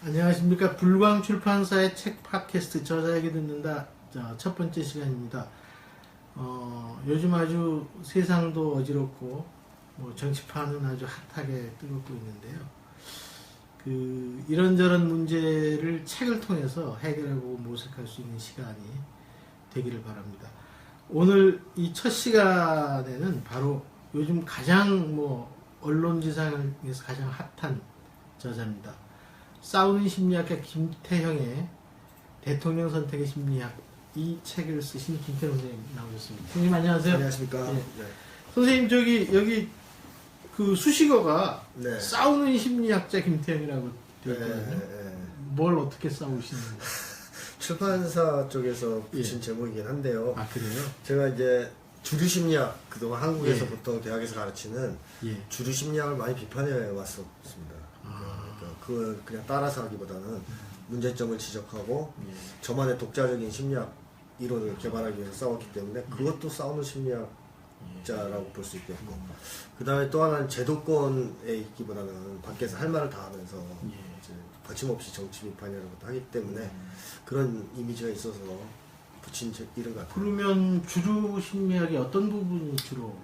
안녕하십니까. 불광출판사의 책 팟캐스트 저자에게 듣는다. 자, 첫 번째 시간입니다. 요즘 아주 세상도 어지럽고 정치판은 아주 핫하게 뜨겁고 있는데요. 이런저런 문제를 책을 통해서 해결하고 모색할 수 있는 시간이 되기를 바랍니다. 오늘 이 첫 시간에는 바로 요즘 가장 언론지상에서 가장 핫한 저자입니다. 싸우는 심리학자 김태형의 대통령 선택의 심리학, 이 책을 쓰신 김태형 선생님 나오셨습니다. 선생님 안녕하세요. 안녕하십니까. 네. 선생님 여기 수식어가 네. 싸우는 심리학자 김태형이라고 되어 네, 있거든요. 네. 뭘 어떻게 싸우시는지. 출판사 쪽에서 붙인 예. 제목이긴 한데요. 아 그래요? 제가 이제 주류심리학, 그동안 한국에서 예. 보통 대학에서 가르치는 예. 주류심리학을 많이 비판해 왔었습니다. 그러니까 그걸 그냥 따라서 하기보다는 문제점을 지적하고 예. 저만의 독자적인 심리학 이론을 개발하기 위해서 싸웠기 때문에 그것도 싸우는 심리학자라고 볼 수 있겠고, 그 다음에 또 하나는 제도권에 있기보다는 밖에서 할 말을 다 하면서 예. 이제 거침없이 정치 비판이라는 것도 하기 때문에 그런 이미지가 있어서 붙인 이름 같아요. 그러면 주류 심리학의 어떤 부분이 주로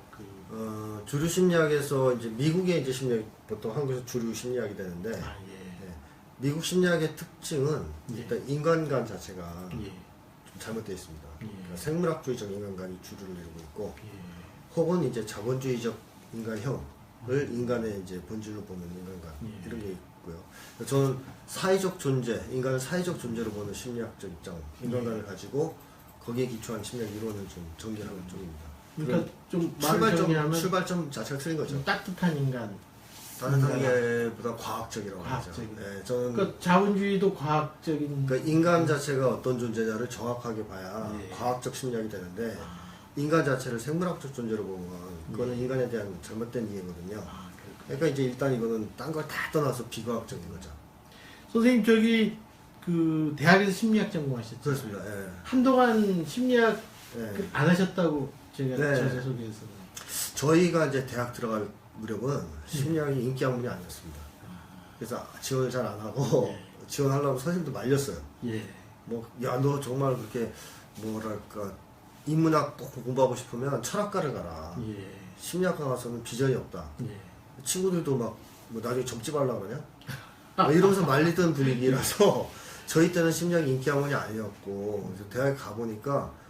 주류 심리학에서 이제 미국의 이제 심리학, 보통 한국에서 주류 심리학이 되는데, 예. 네. 미국 심리학의 특징은 예. 일단 인간관 자체가 예. 좀 잘못되어 있습니다. 예. 그러니까 생물학주의적 인간관이 주류를 이루고 있고, 예. 혹은 이제 자본주의적 인간형을 인간의 이제 본질로 보는 인간관, 예. 이런 게 있고요. 저는 사회적 존재, 인간을 사회적 존재로 보는 심리학적 입장, 인간관을 가지고 거기에 기초한 심리학 이론을 좀 전개하는 쪽입니다. 그러니까 좀 말을 정리하면 출발점 자체가 틀린 거죠. 좀 따뜻한 인간. 따뜻한 게보다 과학적이라고 하죠. 과학적인. 네, 저는 그러니까 자본주의도 과학적인. 그러니까 인간 자체가 어떤 존재냐를 정확하게 봐야 예. 과학적 심리학이 되는데, 인간 자체를 생물학적 존재로 보면 그거는 인간에 대한 잘못된 이해거든요. 그러니까 이제 일단 이거는 딴 걸 다 떠나서 비과학적인 거죠. 선생님 대학에서 심리학 전공하셨죠? 그렇습니다. 예. 한동안 심리학 예. 안 하셨다고 제가 네. 저자 소개에서는. 저희가 이제 대학 들어갈 무렵은 심리학이 인기 학문이 아니었습니다. 그래서 지원을 잘 안 하고 예. 지원하려고 선생님도 말렸어요. 예. 야, 너 정말 그렇게 뭐랄까 인문학 꼭 공부하고 싶으면 철학과를 가라. 예. 심리학과 가서는 비전이 없다. 예. 친구들도 나중에 접지 말라 그러냐? 이러면서 말리던 분위기라서 저희 때는 심리학이 인기 학문이 아니었고, 그래서 대학에 가보니까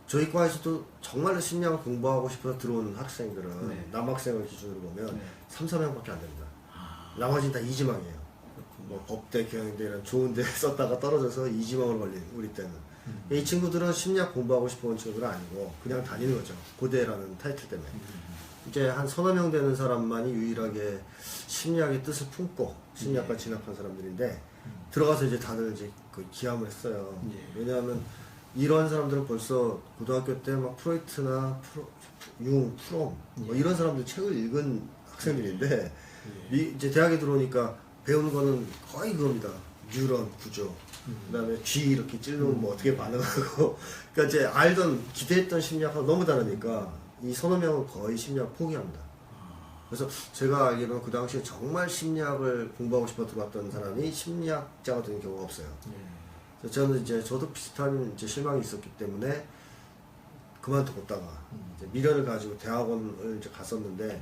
저희 과에서도 정말로 심리학을 공부하고 싶어서 들어온 학생들은 네. 남학생을 기준으로 보면 네. 3, 4명밖에 안 됩니다. 나머지는 다 이지망이에요. 법대, 경영대 이런 좋은 데 썼다가 떨어져서 이지망을 걸린 우리 때는. 이 친구들은 심리학 공부하고 싶어온 친구들은 아니고 그냥 다니는 거죠. 고대라는 타이틀 때문에. 이제 한 서너 명 되는 사람만이 유일하게 심리학의 뜻을 품고 심리학과 진학한 사람들인데, 들어가서 이제 다들 이제 그 기함을 했어요. 왜냐하면 이런 사람들은 벌써 고등학교 때 막 프로이트나 융, 프롬 이런 사람들 책을 읽은 학생들인데, 이제 대학에 들어오니까 배우는 거는 거의 그겁니다. 뉴런 구조, 그다음에 쥐 이렇게 찔르면 어떻게 반응하고, 그러니까 이제 알던 기대했던 심리학하고 너무 다르니까 이 서너 명은 거의 심리학 포기합니다. 그래서 제가 알기로는 그 당시에 정말 심리학을 공부하고 싶어 들어왔던 사람이 심리학자가 되는 경우가 없어요. 그래서 저는 이제 저도 비슷한 이제 실망이 있었기 때문에 그만뒀다가 이제 미련을 가지고 대학원을 이제 갔었는데,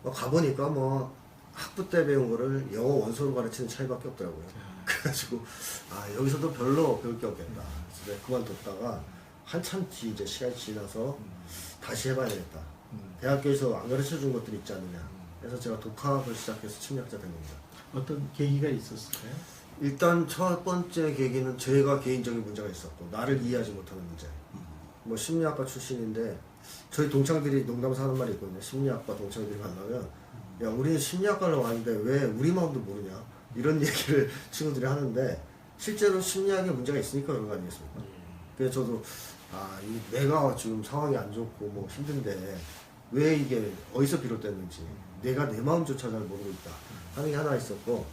가보니까 학부 때 배운 거를 영어 원서로 가르치는 차이밖에 없더라고요. 그래가지고 여기서도 별로 배울 게 없겠다. 그래서 그만뒀다가 한참 뒤 이제 시간이 지나서 다시 해봐야 되겠다. 대학교에서 안 가르쳐 준 것들이 있지 않느냐. 그래서 제가 독학을 시작해서 심리학자 된 겁니다. 어떤 계기가 있었을까요? 일단 첫 번째 계기는 제가 개인적인 문제가 있었고, 나를 이해하지 못하는 문제. 심리학과 출신인데 저희 동창들이 농담삼아 하는 말이 있거든요. 심리학과 동창들이 만나면 야, 우리는 심리학과로 왔는데 왜 우리 마음도 모르냐, 이런 얘기를 친구들이 하는데, 실제로 심리학에 문제가 있으니까 그런 거 아니겠습니까? 그래서 저도 내가 지금 상황이 안 좋고 힘든데 왜 이게 어디서 비롯됐는지, 내가 내 마음조차 잘 모르고 있다 하는 게 하나 있었고,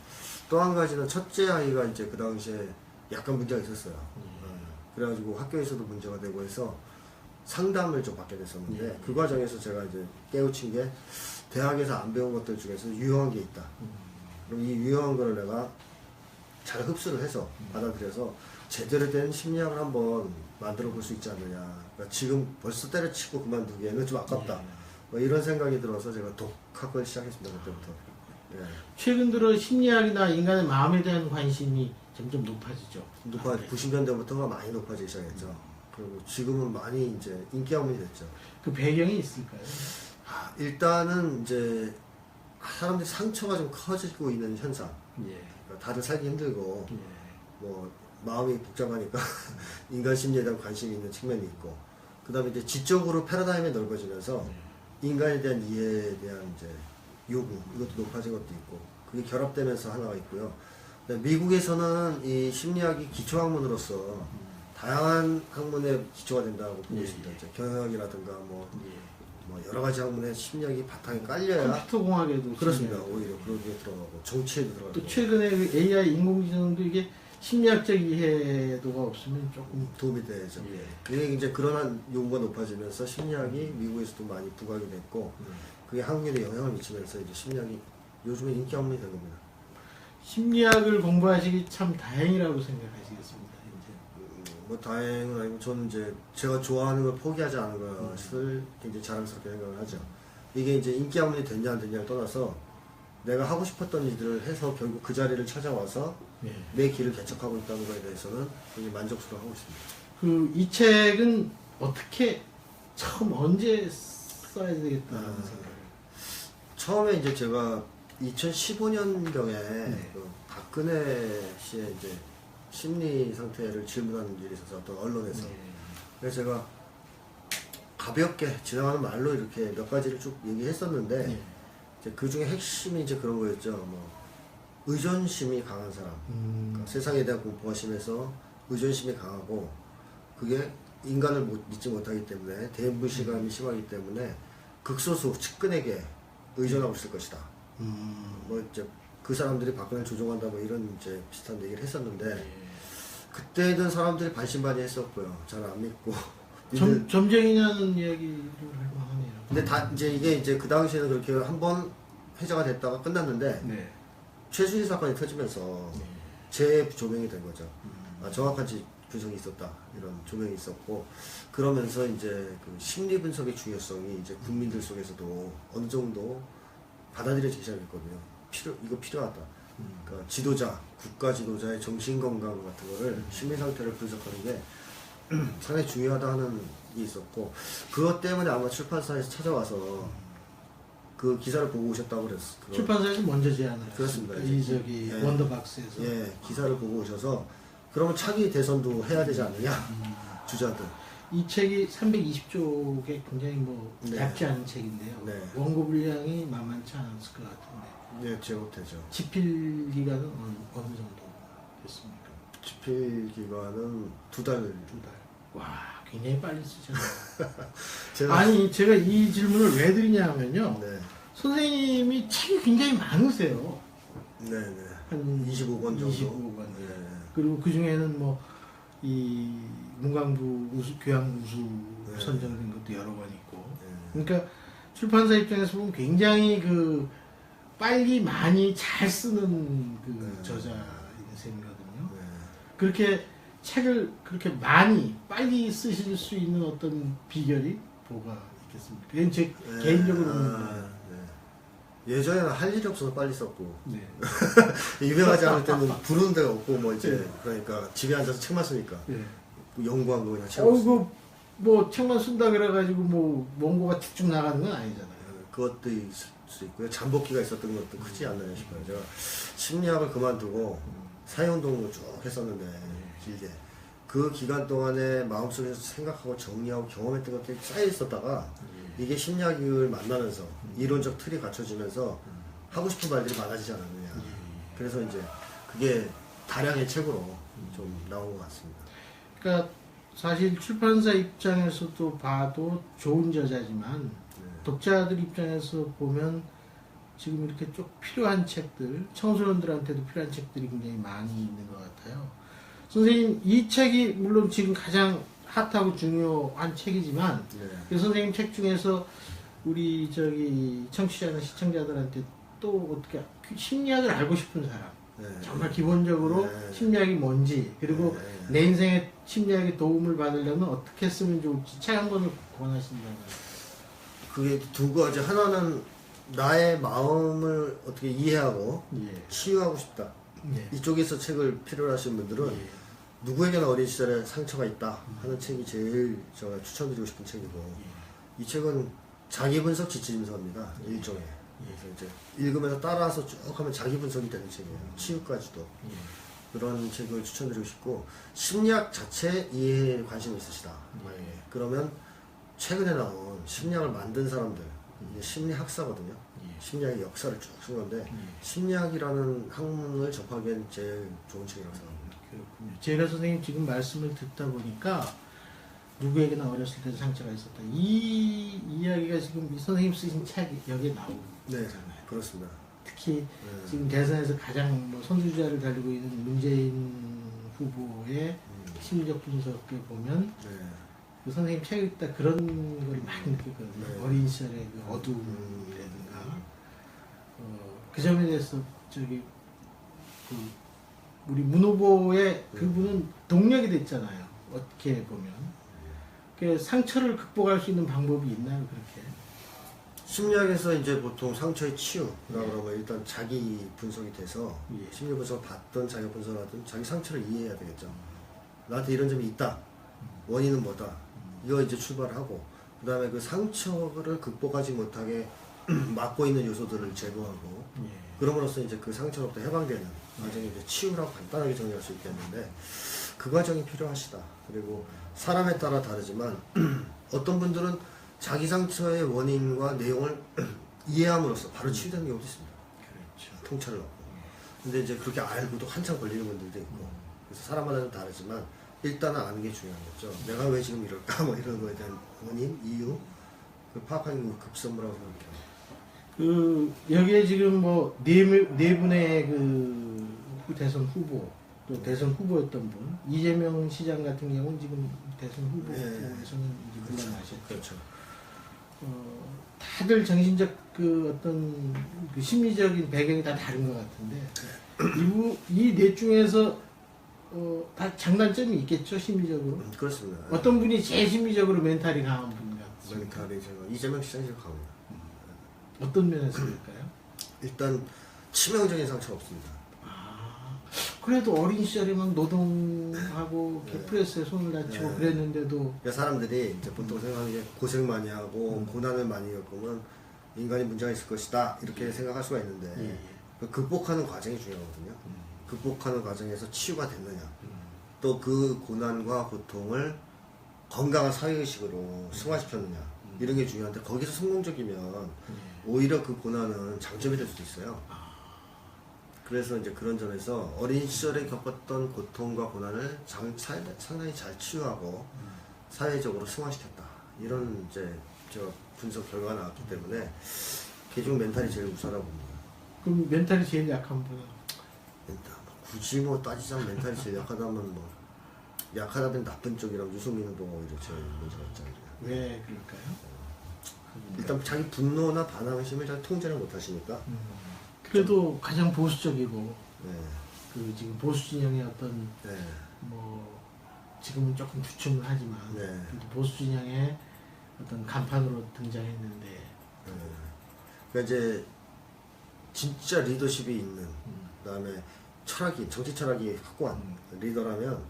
또 한 가지는 첫째 아이가 이제 그 당시에 약간 문제가 있었어요. 그래가지고 학교에서도 문제가 되고 해서 상담을 좀 받게 됐었는데, 그 과정에서 제가 이제 깨우친 게, 대학에서 안 배운 것들 중에서 유용한 게 있다. 그럼 이 유용한 거를 내가 잘 흡수를 해서 받아들여서 제대로 된 심리학을 한번 만들어 볼 수 있지 않느냐. 그러니까 지금 벌써 때려치고 그만두기에는 좀 아깝다. 뭐 이런 생각이 들어서 제가 독학을 시작했습니다. 그때부터. 예. 최근 들어 심리학이나 인간의 마음에 대한 관심이 점점 높아지죠. 90년대부터가 많이 높아지기 시작했죠. 그리고 지금은 많이 이제 인기 학문이 됐죠. 그 배경이 있을까요? 일단은 이제 사람들이 상처가 좀 커지고 있는 현상. 예. 그러니까 다들 살기 힘들고 예. 뭐 마음이 복잡하니까 인간 심리에 대한 관심이 있는 측면이 있고, 그다음에 이제 지적으로 패러다임이 넓어지면서 인간에 대한 이해에 대한 이제 요구, 이것도 높아진 것도 있고, 그게 결합되면서 하나가 있고요. 미국에서는 이 심리학이 기초학문으로서 다양한 학문의 기초가 된다고 보고 있습니다. 이제 경영학이라든가 뭐 여러 가지 학문의 심리학이 바탕에 깔려야 컴퓨터 공학에도 그렇습니다. 오히려 그런 게 들어가고 정치에도 들어가고. 또 최근에 그 AI 인공지능도 이게 심리학적 이해도가 없으면 조금 도움이 되죠. 예. 그게 이제 그런 요구가 높아지면서 심리학이 미국에서도 많이 부각이 됐고, 그게 한국에도 영향을 미치면서 이제 심리학이 요즘에 인기 학문이 된 겁니다. 심리학을 공부하시기 참 다행이라고 생각하시겠습니다. 이제. 뭐 다행은 아니고 저는 이제 제가 좋아하는 걸 포기하지 않은 것을 굉장히 자랑스럽게 생각을 하죠. 이게 이제 인기 학문이 됐냐 안 됐냐를 떠나서 내가 하고 싶었던 일들을 해서 결국 그 자리를 찾아와서 예. 내 길을 개척하고 있다는 것에 대해서는 굉장히 만족스러워하고 있습니다. 이 책은 어떻게 처음 언제 써야 되겠다는 생각을. 처음에 이제 제가 2015년경에 네. 그 박근혜 씨의 이제 심리 상태를 질문하는 일이 있어서 어떤 언론에서. 네. 그래서 제가 가볍게 지나가는 말로 이렇게 몇 가지를 쭉 얘기했었는데, 네. 이제 그 중에 핵심이 이제 그런 거였죠. 뭐 의존심이 강한 사람. 그러니까 세상에 대한 공포가 심해서 의존심이 강하고, 그게 인간을 믿지 못하기 때문에 대무시감이 심하기 때문에 극소수 측근에게 의존하고 있을 것이다. 뭐 이제 그 사람들이 박근혜를 조종한다 뭐 이런 이제 비슷한 얘기를 했었는데, 그때는 사람들이 반신반의했었고요. 잘 안 믿고. 점쟁이냐는 얘기를 할 만하네요. 근데 다 이제 이게 이제 그 당시에는 그렇게 한번 회자가 됐다가 끝났는데, 네. 최순실 사건이 터지면서 재조명이 된 거죠. 정확한 규정이 있었다, 이런 조명이 있었고, 그러면서 이제 그 심리 분석의 중요성이 이제 국민들 속에서도 어느 정도 받아들여지기 시작했거든요. 이거 필요하다. 그러니까 지도자, 국가 지도자의 정신 건강 같은 거를 심리 상태를 분석하는 게 상당히 중요하다 하는 게 있었고, 그것 때문에 아마 출판사에서 찾아와서 그 기사를 보고 오셨다고 그랬어요. 출판사에서 먼저 제안을 그렇습니다. 했습니다. 저기 예. 원더박스에서. 예, 기사를 보고 오셔서 그러면 차기 대선도 해야 되지 않느냐, 주자들. 이 책이 320쪽에 굉장히 뭐 네. 얇지 않은 책인데요. 네. 원고 분량이 만만치 않았을 것 같은데 네, 제목되죠. 집필 기간은 어느 정도 됐습니까? 집필 기간은 2달. 2달. 와, 굉장히 빨리 쓰셨네요. 제가 아니, 제가 이 질문을 왜 드리냐면요. 네, 선생님이 책이 굉장히 많으세요. 네, 네. 한 25권 정도. 25권. 네, 그리고 그 중에는 뭐, 이 문광부 교양 우수 네. 선정된 것도 여러 권 있고. 네. 그러니까 출판사 입장에서 보면 굉장히 그 빨리 많이 잘 쓰는 그 네. 저자인 셈이거든요. 네. 그렇게 책을 그렇게 많이 빨리 쓰실 수 있는 어떤 비결이 뭐가 있겠습니까? 그건 제 네. 개인적으로 아, 는 네. 예전에는 할 일이 없어서 빨리 썼고, 네. 유명하지 않을 때는 부르는 데가 없고, 뭐 이제, 네. 그러니까 집에 앉아서 책만 쓰니까. 네. 연구한 거 그냥 책을 그 뭐 책만 쓴다 그래가지고 뭐 원고가 쭉쭉 나가는 건 아니잖아요. 그것도 있을 수 있고요. 잠복기가 있었던 것도 크지 않나 싶어요. 제가 심리학을 그만두고 사회운동을 쭉 했었는데, 길게. 그 기간 동안에 마음속에서 생각하고 정리하고 경험했던 것들이 쌓여 있었다가, 이게 심리학을 만나면서 이론적 틀이 갖춰지면서 하고 싶은 말들이 많아지지 않았느냐. 그래서 이제 그게 다량의 책으로 좀 나온 것 같습니다. 그러니까 사실 출판사 입장에서도 봐도 좋은 저자지만 독자들 입장에서 보면 지금 이렇게 쭉 필요한 책들, 청소년들한테도 필요한 책들이 굉장히 많이 있는 것 같아요. 선생님, 이 책이 물론 지금 가장 핫하고 중요한 책이지만, 네. 그 선생님 책 중에서 우리 저기 청취자나 시청자들한테 또 어떻게 심리학을 알고 싶은 사람, 네. 정말 기본적으로 네. 심리학이 뭔지, 그리고 네. 내 인생에 심리학의 도움을 받으려면 어떻게 쓰면 좋을지 책 한 권을 권하신다고요. 그게 두 가지. 하나는 나의 마음을 어떻게 이해하고 예. 치유하고 싶다. 예. 이쪽에서 책을 필요로 하시는 분들은 예. 누구에게나 어린 시절에 상처가 있다 하는 책이 제일 제가 추천드리고 싶은 책이고, 이 책은 자기 분석 지침서입니다. 일종의. 그래서 이제 읽으면서 따라서 쭉 하면 자기 분석이 되는 책이에요. 치유까지도. 예. 그런 책을 추천드리고 싶고, 심리학 자체 이해에 관심이 있으시다. 예. 그러면 최근에 나온 심리학을 만든 사람들, 이게 심리학사거든요. 예. 심리학의 역사를 쭉 쓴 건데, 예. 심리학이라는 학문을 접하기엔 제일 좋은 책이라고 생각합니다. 그렇군요. 제가 선생님 지금 말씀을 듣다 보니까 누구에게나 어렸을 때 상처가 있었다. 이 이야기가 지금 이 선생님 쓰신 책이 여기에 나오잖아요. 네, 그렇습니다. 특히 네. 지금 대선에서 가장 뭐 선두주자를 달리고 있는 문재인 후보의 심리적 분석을 보면 네. 그 선생님 책을 읽다 그런 걸 많이 느꼈거든요. 네. 어린 시절의 그 어두움이라든가 그 점에 대해서 저기 그 우리 문 후보의 그분은 동력이 됐잖아요. 어떻게 보면 그 상처를 극복할 수 있는 방법이 있나요? 그렇게? 심리학에서 이제 보통 상처의 치유라고 그러면 일단 자기 분석이 돼서 예. 심리 분석을 받든 자기 분석을 하든 자기 상처를 이해해야 되겠죠. 나한테 이런 점이 있다. 원인은 뭐다. 이거 이제 출발하고, 그 다음에 그 상처를 극복하지 못하게 막고 있는 요소들을 제거하고, 예. 그럼으로써 이제 그 상처로부터 해방되는 과정이 이제 치유라고 간단하게 정리할 수 있겠는데, 그 과정이 필요하시다. 그리고 사람에 따라 다르지만 어떤 분들은 자기 상처의 원인과 내용을 이해함으로써 바로 치유되는 경우도 있습니다. 그렇죠. 통찰을 얻고. 근데 이제 그렇게 알고도 한참 걸리는 분들도 있고, 그래서 사람마다 좀 다르지만 일단은 아는 게 중요하겠죠. 내가 왜 지금 이럴까? 뭐 이런 거에 대한 원인, 이유, 그 파악하는 게 급선무라고 생각해요. 그 여기에 지금 뭐 네 분의 그 대선 후보, 또 대선 후보였던 분 이재명 시장 같은 경우는 지금 대선 후보에서는 이제 물러나셨죠. 그렇죠. 다들 정신적 그 어떤 그 심리적인 배경이 다 다른 것 같은데 이 넷 중에서 다 장단점이 있겠죠, 심리적으로. 그렇습니다. 어떤 분이 제일 심리적으로 멘탈이 강한 분 같습니까? 멘탈이 제가 이재명 시장이 제일 강합니다. 어떤 면에서 그럴까요? 일단 치명적인 상처가 없습니다. 아, 그래도 어린 시절에 막 노동하고 프레스에 손을 다치고 네. 그랬는데도 그러니까 사람들이 이제 보통 생각하는 게 고생 많이 하고 고난을 많이 겪으면 인간이 문제가 있을 것이다 이렇게 생각할 수가 있는데, 예. 그 극복하는 과정이 중요하거든요. 극복하는 과정에서 치유가 됐느냐, 또 그 고난과 고통을 건강한 사회의식으로 승화시켰느냐, 이런 게 중요한데, 거기서 성공적이면 오히려 그 고난은 장점이 될 수도 있어요. 그래서 이제 그런 점에서 어린 시절에 겪었던 고통과 고난을 상당히 잘 치유하고 사회적으로 승화시켰다, 이런 이제 제가 분석 결과가 나왔기 때문에 개중 멘탈이 제일 우수하다고 봅니다. 그럼 멘탈이 제일 약한 분은 멘탈, 굳이 뭐 따지자면 멘탈이 제일 약하다면 뭐 약하다면 나쁜 쪽이라면 유승민 후보가 오히려 제일 문제가 있잖아요. 왜 그럴까요? 일단 자기 분노나 반항심을 잘 통제를 못하시니까. 그래도 가장 보수적이고 네. 그 지금 보수 진영의 어떤 네. 뭐 지금은 조금 주춤을 하지만 네. 그래도 보수 진영의 어떤 간판으로 등장했는데 네. 그러니까 이제 진짜 리더십이 있는, 그다음에 철학이, 정치 철학이 확고한 리더라면,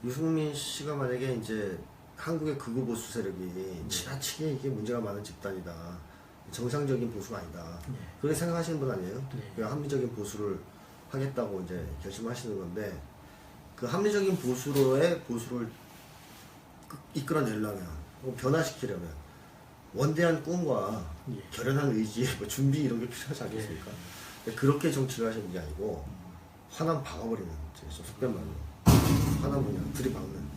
유승민 씨가 만약에 이제 한국의 극우 보수 세력이 지나치게 이게 문제가 많은 집단이다, 정상적인 보수가 아니다, 그렇게 생각하시는 분 아니에요? 네. 그 합리적인 보수를 하겠다고 이제 결심하시는 건데, 그 합리적인 보수로의 보수를 이끌어내려면, 변화시키려면 원대한 꿈과 예. 결연한 의지, 뭐 준비 이런 게 필요하지 않겠습니까? 그렇게 정치를 하시는 게 아니고 화난 박아버리는, 제 속된 말로 화난 그냥 들이박는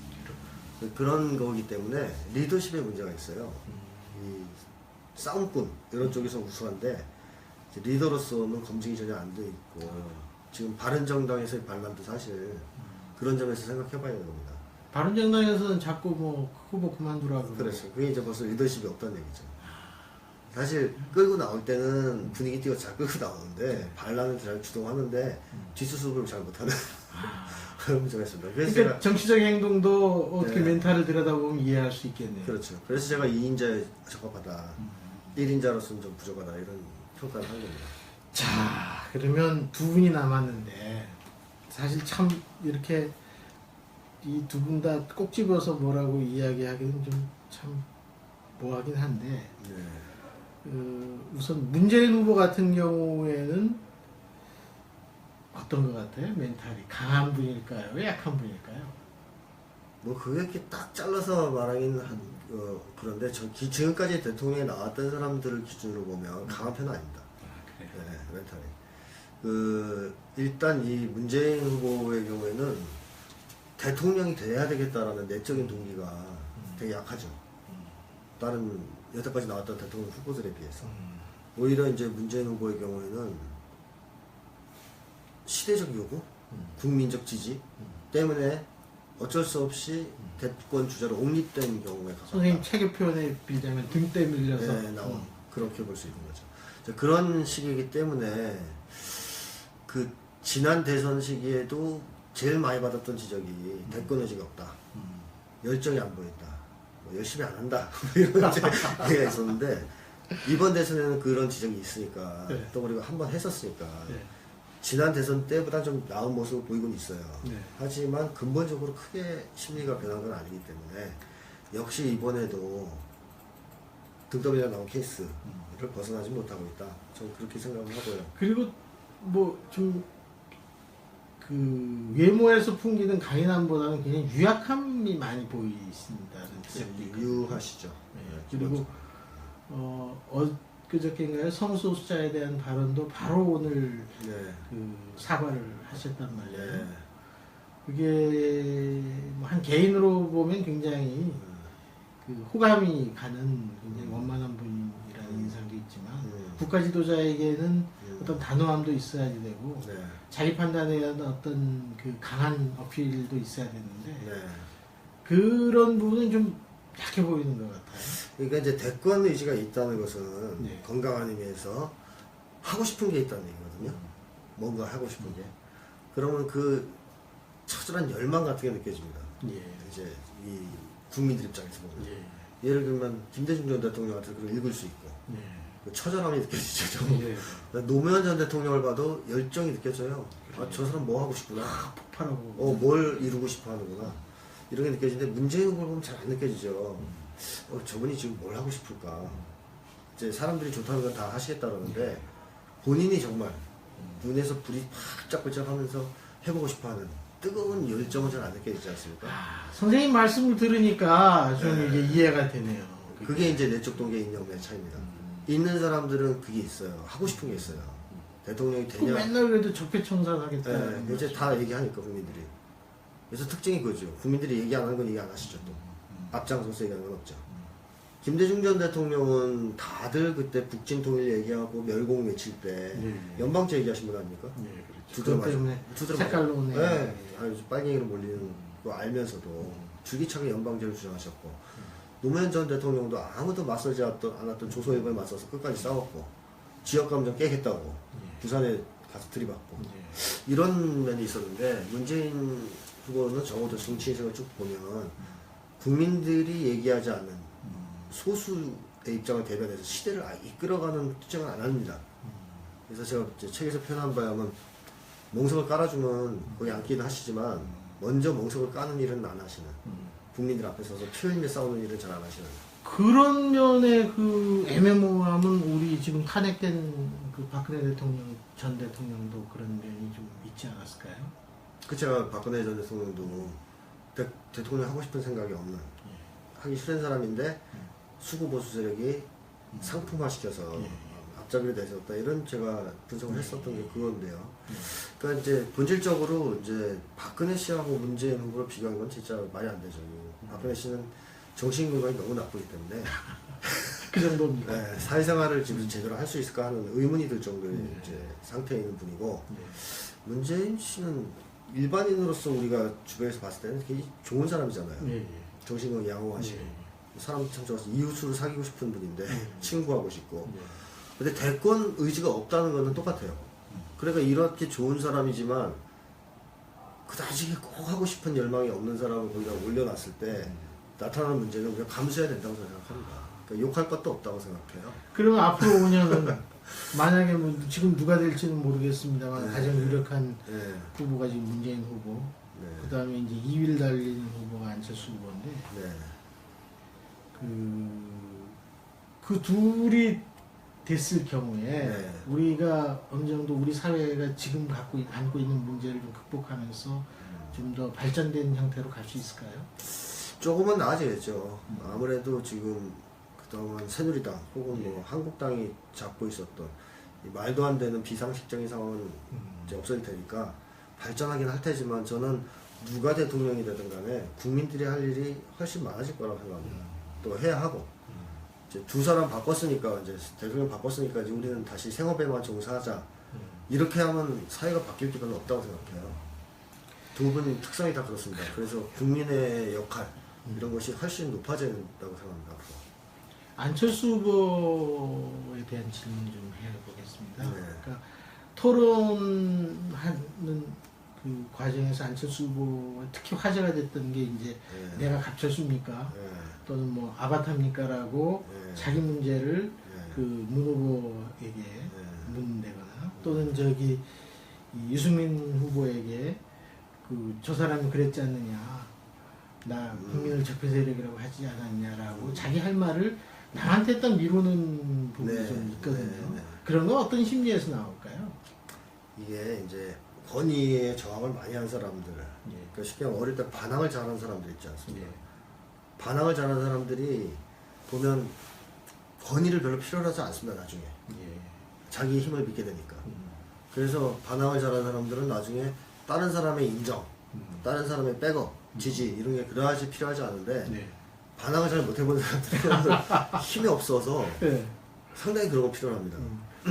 그런 거기 때문에 리더십에 문제가 있어요. 이 싸움꾼 이런 쪽에서 우수한데, 이제 리더로서는 검증이 전혀 안 돼 있고, 지금 바른정당에서의 반란도 사실 그런 점에서 생각해봐야 되는 겁니다. 바른정당에서는 자꾸 뭐 후보 그만두라고 그렇죠. 그게 이제 벌써 리더십이 없다는 얘기죠. 사실 끌고 나올 때는 분위기 띄워 잘 끌고 나오는데 반란을 잘 주동하는데 뒷수습을 잘 못하는 그런 문제가 있습니다. 그래서 그러니까 제가 정치적인 행동도 어떻게 네. 멘탈을 들여다보면 이해할 수 있겠네요. 그렇죠. 그래서 제가 2인자에 적합하다, 1인자로서는 좀 부족하다 이런 평가를 한 겁니다. 자, 그러면 두 분이 남았는데 사실 참 이렇게 이 두 분 다 꼭 집어서 뭐라고 이야기하기는 좀 참 뭐하긴 한데 네. 우선 문재인 후보 같은 경우에는 어떤 것 같아요? 멘탈이 강한 분일까요? 약한 분일까요? 뭐 그게 이렇게 딱 잘라서 말하기는 그런데 지금까지 대통령에 나왔던 사람들을 기준으로 보면 강한 편은 아닙니다. 네, 멘탈이. 일단 이 문재인 후보의 경우에는 대통령이 돼야 되겠다라는 내적인 동기가 되게 약하죠. 다른 여태까지 나왔던 대통령 후보들에 비해서. 오히려 이제 문재인 후보의 경우에는 시대적 요구, 국민적 지지 때문에 어쩔 수 없이 대권 주자로 옹립된 경우에 가깝다. 선생님 책의 표현에 빌자면 등대 밀려서 네, 그렇게 볼 수 있는 거죠. 자, 그런 시기이기 때문에 그 지난 대선 시기에도 제일 많이 받았던 지적이 대권 의지가 없다, 열정이 안 보인다, 뭐 열심히 안 한다 이런 얘기가 있었는데 이번 대선에는 그런 지적이 있으니까 네. 또 우리가 한번 했었으니까 네. 지난 대선 때보다 좀 나은 모습을 보이곤 있어요. 네. 하지만 근본적으로 크게 심리가 변한 건 아니기 때문에 역시 이번에도 등더미가 나온 케이스를 벗어나지 못하고 있다. 저는 그렇게 생각을 하고요. 그리고 뭐 좀 그 외모에서 풍기는 강인함보다는 그냥 유약함이 많이 보이신다는 지적도 있거든요. 유하시죠. 네. 그리고 엊그저께인가요? 성소수자에 대한 발언도 바로 오늘 네. 그 사과를 하셨단 말이에요. 네. 그게 뭐한 개인으로 보면 굉장히 그 호감이 가는 굉장히 원만한 분이라는 인상도 있지만 국가 지도자에게는 어떤 단호함도 있어야 되고 네. 자기 판단에 대한 어떤 그 강한 어필도 있어야 되는데 네. 그런 부분은 좀 약해 보이는 것 같아요. 그러니까 이제 대권 의지가 있다는 것은 네. 건강한 의미에서 하고 싶은 게 있다는 얘기거든요. 뭔가 하고 싶은 게. 그러면 그 처절한 열망 같은 게 느껴집니다. 예. 이제 이 국민들 입장에서 보면. 예. 예를 들면 김대중 전 대통령한테 그걸 읽을 수 있고 예. 그 처절함이 느껴지죠. 예. 노무현 전 대통령을 봐도 열정이 느껴져요. 아, 저 사람 뭐 하고 싶구나. 폭발하고. 뭘 이루고 싶어 하는구나. 이런 게 느껴지는데 문재인 후보를 보면 잘 안 느껴지죠. 저분이 지금 뭘 하고 싶을까. 이제 사람들이 좋다는 건 다 하시겠다 그러는데 본인이 정말 눈에서 불이 팍짝불짝 하면서 해보고 싶어 하는 뜨거운 열정은 잘 안 느껴지지 않습니까? 선생님 말씀을 들으니까 좀 네. 이게 이해가 되네요. 그게 이제 내적 동기에 인정의 차이입니다. 있는 사람들은 그게 있어요. 하고 싶은 게 있어요. 대통령이 그 되냐. 맨날 그래도 적폐청산하겠다. 네, 이제 다 얘기하니까 국민들이. 그래서 특징이 그거죠. 국민들이 얘기 안 하는 건 얘기 안 하시죠 또. 앞장서서 얘기하는 건 없죠. 김대중 전 대통령은 다들 그때 북진 통일 얘기하고 멸공 외칠 때 연방제 얘기하신 분 아닙니까? 예, 그렇죠. 두드려 그것 때문에 두드려 색깔로 맞아. 네, 아주 빨갱이로 몰리는 거 알면서도 줄기차게 연방제를 주장하셨고 노무현 전 대통령도 아무도 맞서지 않았던 조선일보에 맞서서 끝까지 싸웠고 지역감정 깨겠다고 부산에 가서 들이받고 이런 면이 있었는데 문재인 후보는 적어도 정치 인생을 쭉 보면 국민들이 얘기하지 않는 소수의 입장을 대변해서 시대를 이끌어가는 투쟁을 안 합니다. 그래서 제가 이제 책에서 표현한 바에 하면 멍석을 깔아주면 거기 앉기는 하시지만 먼저 멍석을 까는 일은 안 하시는 국민들 앞에 서서 표현에 싸우는 일은 잘 안 하시는 그런 면의 그 애매모호함은 우리 지금 탄핵된 그 박근혜 대통령 전 대통령도 그런 면이 좀 있지 않았을까요? 그 제가 박근혜 전 대통령도 대통령 하고 싶은 생각이 없는 하기 싫은 사람인데 수구 보수 세력이 상품화시켜서 앞잡이를 내세웠다 이런 제가 분석을 했었던 게 그건데요. 그러니까 이제 본질적으로 이제 박근혜 씨하고 문재인 후보를 비교한 건 진짜 말이 안 되죠. 박근혜 씨는 정신 건강이 너무 나쁘기 때문에 그 정도입니다. 네, 사회생활을 지금 제대로 할 수 있을까 하는 의문이 들 정도의 이제 상태에 있는 분이고 문재인 씨는 일반인으로서 우리가 주변에서 봤을 때는 굉장히 좋은 사람이잖아요. 정신건강 양호하시고 사람 참 좋아서 이웃으로 사귀고 싶은 분인데 친구하고 싶고. 예. 근데 대권 의지가 없다는 거는 똑같아요. 그러니까 이렇게 좋은 사람이지만 그다지 꼭 하고 싶은 열망이 없는 사람을 거기다 올려놨을 때 나타나는 문제는 우리가 감수해야 된다고 생각합니다. 그러니까 욕할 것도 없다고 생각해요. 그러면 앞으로 5년은 만약에 뭐 지금 누가 될지는 모르겠습니다만 네. 가장 유력한 네. 후보가 지금 문재인 후보, 네. 그 다음에 이제 2위를 달리는 후보가 안철수 후보인데 네. 그 둘이 됐을 경우에 네. 우리가 어느 정도 우리 사회가 지금 안고 있는 문제를 좀 극복하면서 좀 더 발전된 형태로 갈 수 있을까요? 조금은 나아지겠죠. 아무래도 지금 그동안 새누리당 혹은 뭐 한국당이 잡고 있었던 이 말도 안 되는 비상식적인 상황은 이제 없어질 테니까 발전하긴 할 테지만 저는 누가 대통령이 되든 간에 국민들이 할 일이 훨씬 많아질 거라고 생각합니다. 또 해야 하고 이제 두 사람 바꿨으니까 이제 대통령 바꿨으니까 이제 우리는 다시 생업에만 종사하자 이렇게 하면 사회가 바뀔 게 별로 없다고 생각해요. 두 분이 특성이 다 그렇습니다. 그래서 국민의 역할 이런 것이 훨씬 높아진다고 생각합니다. 앞으로. 안철수 후보에 대한 질문 좀 해보겠습니다. 네. 그러니까 토론하는 그 과정에서 안철수 후보 특히 화제가 됐던 게 이제 네. 내가 갑철수입니까? 네. 또는 뭐 아바타입니까라고 네. 자기 문제를 네. 그 문 후보에게 네. 묻는다거나 또는 저기 이 유승민 후보에게 그 저 사람이 그랬지 않느냐 나 국민을 적폐 세력이라고 하지 않았냐라고 자기 할 말을 남한테 딱 미루는 부분이 네. 좀 있거든요. 네. 네. 그런 건 어떤 심리에서 나올까요? 이게 이제 권위에 저항을 많이 한 사람들, 예. 그러니까 쉽게 말하면 어릴 때 반항을 잘하는 사람들 있지 않습니까? 예. 반항을 잘하는 사람들이 보면 권위를 별로 필요로 하지 않습니다. 나중에 예. 자기 힘을 믿게 되니까. 음. 그래서 반항을 잘하는 사람들은 나중에 다른 사람의 인정, 다른 사람의 백업, 지지 이런 게 그다지 필요하지 않은데 네. 반항을 잘 못해본 사람들은 힘이 없어서 네. 상당히 그런 거 필요합니다.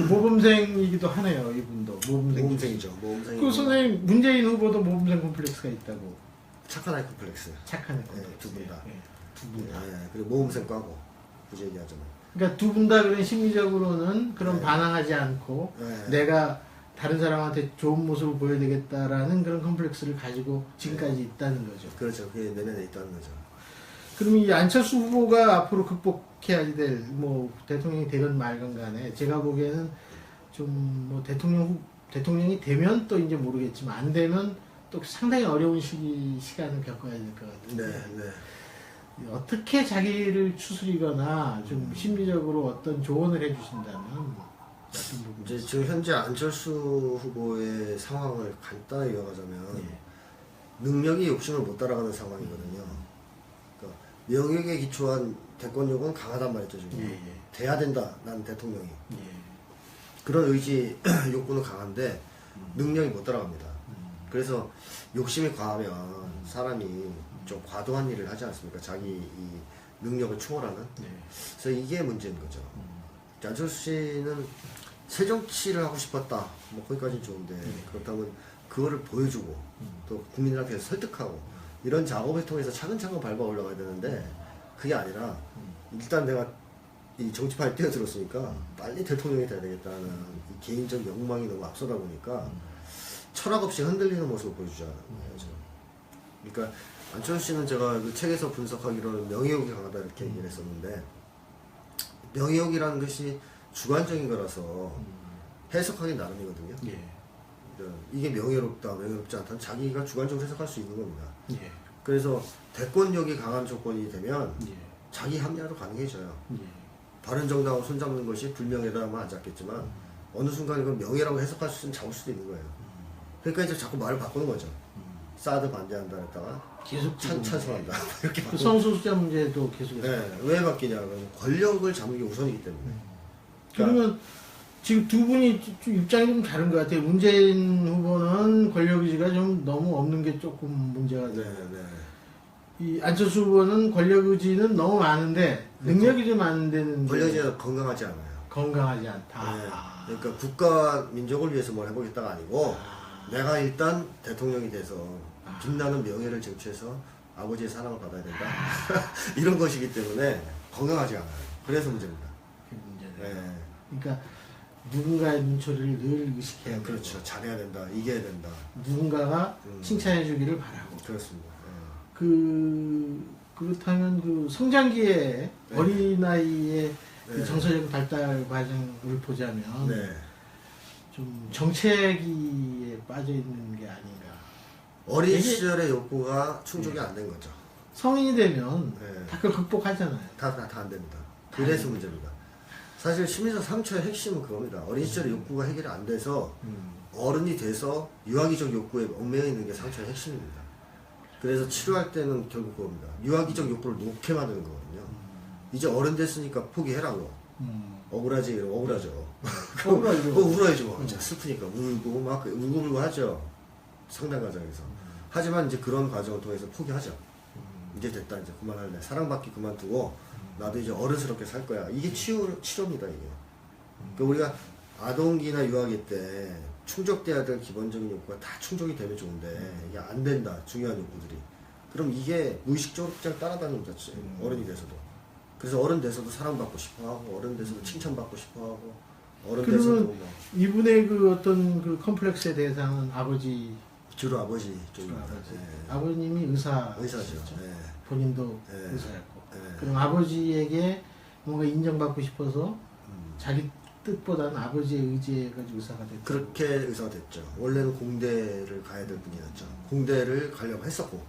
모범생이기도 하네요, 이분도. 모범생이죠. 모범생이고 그 선생님, 문재인 후보도 모범생 콤플렉스가 있다고. 착한 아이 콤플렉스. 착한 콤플렉스. 두 분 다. 두 분 다. 그리고 모범생 과고 굳이 얘기하자면. 그러니까 두 분 다 그런 심리적으로는 그런 네. 반항하지 않고 네. 내가 다른 사람한테 좋은 모습을 보여야 되겠다라는 그런 콤플렉스를 가지고 지금까지 있다는 거죠. 그렇죠. 그게 내면에 있다는 거죠. 그러면 이 안철수 후보가 앞으로 극복해야 될 뭐 대통령이 되건 말건 간에 제가 보기에는 좀 뭐 대통령이 되면 또 이제 모르겠지만 안 되면 또 상당히 어려운 시간을 겪어야 될 것 같은데 네. 어떻게 자기를 추스리거나 좀 심리적으로 어떤 조언을 해주신다면 어떤 부분? 이제 지금 현재 안철수 후보의 상황을 간단히 요약하자면 예. 능력이 욕심을 못 따라가는 상황이거든요. 그러니까 명예에 기초한 대권력은 강하단 말이죠. 지금. 예, 예. 돼야 된다. 난 대통령이. 예. 그런 의지, 욕구는 강한데 능력이 못 따라갑니다. 그래서 욕심이 과하면 사람이 좀 과도한 일을 하지 않습니까? 자기 이 능력을 초월하는. 네. 그래서 이게 문제인 거죠. 안철수 씨는 새정치를 하고 싶었다. 뭐 거기까지는 좋은데 그렇다면 그거를 보여주고 또 국민들한테 설득하고 이런 작업을 통해서 차근차근 밟아 올라가야 되는데 그게 아니라 일단 내가 이 정치판에 뛰어들었으니까 빨리 대통령이 돼야 되겠다는 이 개인적 욕망이 너무 앞서다 보니까 철학 없이 흔들리는 모습을 보여주지 않는 거예요. 지금. 그러니까 안철수 씨는 제가 그 책에서 분석하기로는 명예욕이 강하다 이렇게 얘기를 했었는데 명예욕이라는 것이 주관적인 거라서 해석하기 나름이거든요. 예. 이게 명예롭다, 명예롭지 않다는 자기가 주관적으로 해석할 수 있는 겁니다. 예. 그래서 대권력이 강한 조건이 되면 예. 자기 합리화도 가능해져요. 예. 바른정당하고 손잡는 것이 불명예라면 안 잡겠지만 어느 순간 이건 명예라고 해석할 수 있으면 잡을 수도 있는 거예요. 그러니까 이제 자꾸 말을 바꾸는 거죠. 사드 반대한다 했다가 계속 찬성한다 이렇게 그 바꾸는 성소수자 문제도 계속해서. 네, 왜 바뀌냐면 권력을 잡는 게 우선이기 때문에. 그러면 지금 두 분이 좀 입장이 좀 다른 것 같아요. 문재인 후보는 권력 의지가 좀 너무 없는 게 조금 문제가 네, 돼요. 네. 이 안철수 후보는 권력 의지는 너무 많은데 능력이 좀 안 되는. 권력이 건강하지 않아요. 건강하지 않다. 네. 아. 그러니까 국가 민족을 위해서 뭘 해보겠다가 아니고 내가 일단 대통령이 돼서 빛나는 명예를 쟁취해서 아버지의 사랑을 받아야 된다. 이런 것이기 때문에 건강하지 않아요. 그래서 문제입니다. 그게 문제네요. 네. 그러니까 누군가의 눈초리를 늘 의식해야 되고 그렇죠. 잘해야 된다. 이겨야 된다. 누군가가 칭찬해 주기를 바라고 그렇습니다. 그렇다면 그 성장기에 네. 어린아이의 그 네. 정서적 발달 과정을 보자면 네. 좀 정체기에 빠져 있는 게 아닌가. 어린 되게- 시절의 욕구가 충족이 안 된 거죠. 성인이 되면 네. 다 그걸 극복하잖아요. 다 안 됩니다. 그래서 문제입니다. 사실 심리적 상처의 핵심은 그겁니다. 어린 시절의 욕구가 해결이 안 돼서 어른이 돼서 유아기적 욕구에 얽매여 있는 게 상처의 핵심입니다. 그래서 치료할 때는 결국 그겁니다. 유아기적 욕구를 놓게 만드는 거거든요. 이제 어른 됐으니까 포기해라고. 억울하지? 이러면 억울하죠. 억울하죠. 그거 울어야죠. 뭐. 슬프니까 울고 막 울고 하죠. 상담 과정에서. 하지만 이제 그런 과정을 통해서 포기하죠. 이제 됐다. 이제 그만할래. 사랑받기 그만두고 나도 이제 어른스럽게 살 거야. 이게 치료입니다. 이게. 그러니까 우리가 아동기나 유아기 때 충족돼야 될 기본적인 욕구가 다 충족이 되면 좋은데 이게 안 된다. 중요한 욕구들이. 그럼 이게 무의식적으로 그냥 따라다닙니다. 어른이 돼서도. 그래서 어른 돼서도 사랑받고 싶어하고 어른 돼서도 칭찬받고 싶어하고 어른 돼서도 그러면 뭐 이분의 그 어떤 그 컴플렉스의 대상은 아버지, 주로 아버지 쪽입니다. 아버지. 예. 아버님이 의사죠. 의사죠. 예. 본인도 예. 의사였고. 예. 그럼 아버지에게 뭔가 인정받고 싶어서 음. 자기 뜻보다는 아버지의 의지에 가지고 의사가 됐고. 그렇게 의사가 됐죠. 원래는 공대를 가야 될 분이었죠. 공대를 가려고 했었고.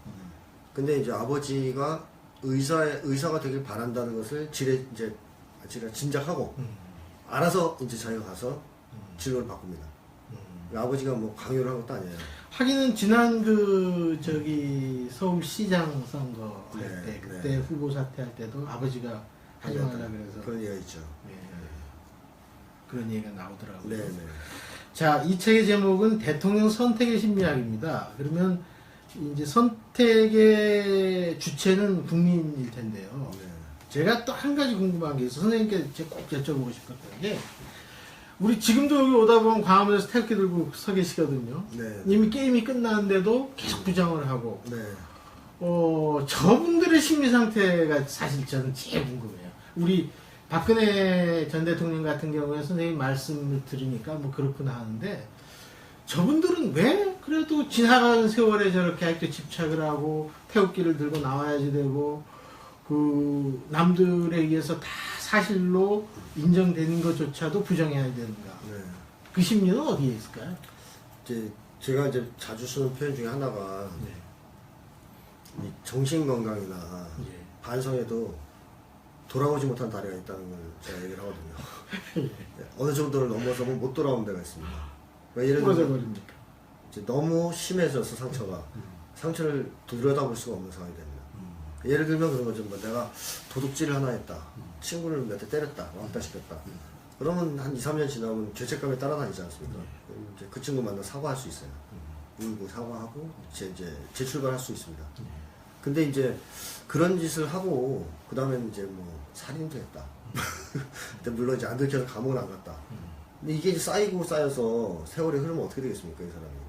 근데 이제 아버지가 의사가 되길 바란다는 것을 제가 짐작하고 알아서 이제 자기가 가서 진로를 바꿉니다. 아버지가 뭐 강요를 한 것도 아니에요. 하기는 지난 그 저기 서울시장 선거 할 네, 때 그때 네. 후보 사퇴할 때도 아버지가 하지 말라 그래서 그런 얘기가 있죠. 예, 그런 얘기가 나오더라고요. 네, 네. 자, 이 책의 제목은 대통령 선택의 심리학입니다. 그러면 이제 선택의 주체는 국민일 텐데요. 네. 제가 또 한 가지 궁금한 게 있어서 선생님께 제가 꼭 여쭤보고 싶었던 게 우리 지금도 여기 오다 보면 광화문에서 태극기 들고 서 계시거든요. 네. 이미 게임이 끝났는데도 계속 부정을 하고 네. 저분들의 심리 상태가 사실 저는 제일 궁금해요. 우리 박근혜 전 대통령 같은 경우에 선생님 말씀을 들으니까 뭐 그렇구나 하는데 저분들은 왜 그래도 지나가는 세월에 저렇게 아직도 집착을 하고 태극기를 들고 나와야지 되고 그 남들에 의해서 다 사실로 인정되는 것조차도 부정해야 되는가? 네. 그 심리는 어디에 있을까요? 이제 제가 이제 자주 쓰는 표현 중에 하나가 네. 이 정신 건강이나 예. 반성에도 돌아오지 못한 다리가 있다는 걸 제가 얘기를 하거든요. 네, 어느 정도를 넘어서면 못 돌아오는 데가 있습니다. 그러니까 예를 부러져 들면 버립니까? 이제 너무 심해져서 상처가 상처를 들여다볼 수가 없는 상황이 됩니다. 예를 들면 그런 거죠. 뭐 내가 도둑질을 하나 했다. 친구를 몇 대 때렸다. 왕따 시켰다. 그러면 한 2, 3년 지나면 죄책감이 따라다니지 않습니까? 그럼 이제 그 친구 만나 사과할 수 있어요. 울고 사과하고 이제 재출발할 수 있습니다. 근데 이제 그런 짓을 하고 그 다음에 이제 뭐 살인도 했다. 근데 물론 이제 안 들켜서 감옥은 안 갔다. 근데 이게 이제 쌓이고 쌓여서 세월이 흐르면 어떻게 되겠습니까, 이 사람이?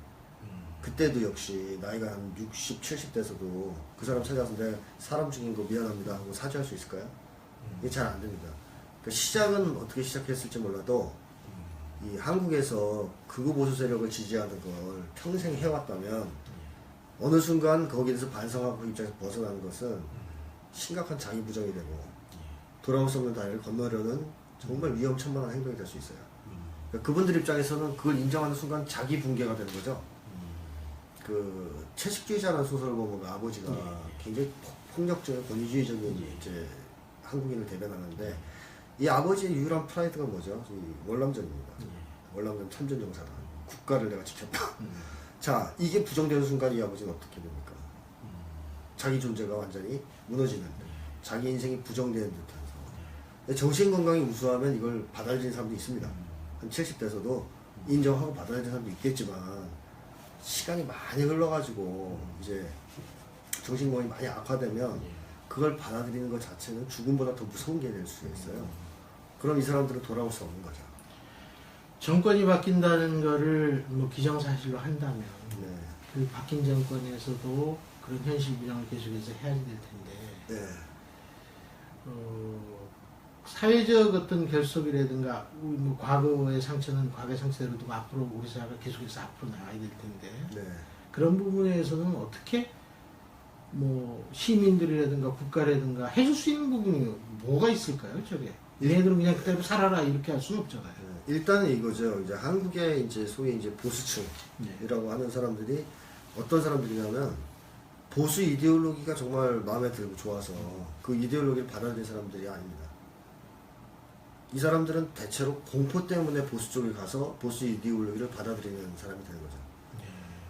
그때도 역시 나이가 한 60, 70 돼서도 그 사람 찾아서 내가 사람 죽인 거 미안합니다 하고 사죄할 수 있을까요? 이게 잘 안 됩니다. 그러니까 시작은 어떻게 시작했을지 몰라도 이 한국에서 극우 보수 세력을 지지하는 걸 평생 해왔다면 어느 순간 거기에 대해서 반성하고 그 입장에서 벗어나는 것은 심각한 자기 부정이 되고 돌아올 수 없는 다리를 건너려는 정말 위험천만한 행동이 될 수 있어요. 그러니까 그분들 입장에서는 그걸 인정하는 순간 자기 붕괴가 되는 거죠. 그 채식주의자라는 소설을 보면 아버지가 굉장히 폭력적인 권위주의적인 이제 한국인을 대변하는데 이 아버지의 유일한 프라이드가 뭐죠? 이 월남전입니다. 월남전 참전용사다. 국가를 내가 지켰다. 자, 이게 부정되는 순간 이 아버지는 어떻게 됩니까? 자기 존재가 완전히 무너지는 자기 인생이 부정되는 듯한 상황. 정신건강이 우수하면 이걸 받아들이는 사람도 있습니다. 한 70대에서도 인정하고 받아들이는 사람도 있겠지만 시간이 많이 흘러가지고 이제 정신건강이 많이 악화되면 그걸 받아들이는 것 자체는 죽음보다 더 무서운 게 될 수가 있어요. 그럼 이 사람들은 돌아올 수 없는 거죠. 정권이 바뀐다는 거를 뭐 기정사실로 한다면 네. 그 바뀐 정권에서도 그런 현실 규정을 계속해서 해야 될 텐데 네. 사회적 어떤 결속이라든가 뭐 과거의 상처는 과거의 상처대로 두고 앞으로 우리 사회가 계속해서 앞으로 나가야 될 텐데 네. 그런 부분에서는 어떻게 뭐 시민들이라든가 국가라든가 해줄 수 있는 부분이 뭐가 있을까요, 저게? 얘네들은 그냥 그대로 살아라 이렇게 할 수는 없잖아요. 일단은 이거죠. 이제 한국의 이제 소위 이제 보수층이라고 하는 사람들이 어떤 사람들이냐면 보수 이데올로기가 정말 마음에 들고 좋아서 그 이데올로기를 받아들인 사람들이 아닙니다. 이 사람들은 대체로 공포 때문에 보수 쪽에 가서 보수 이데올로기를 받아들이는 사람이 되는 거죠.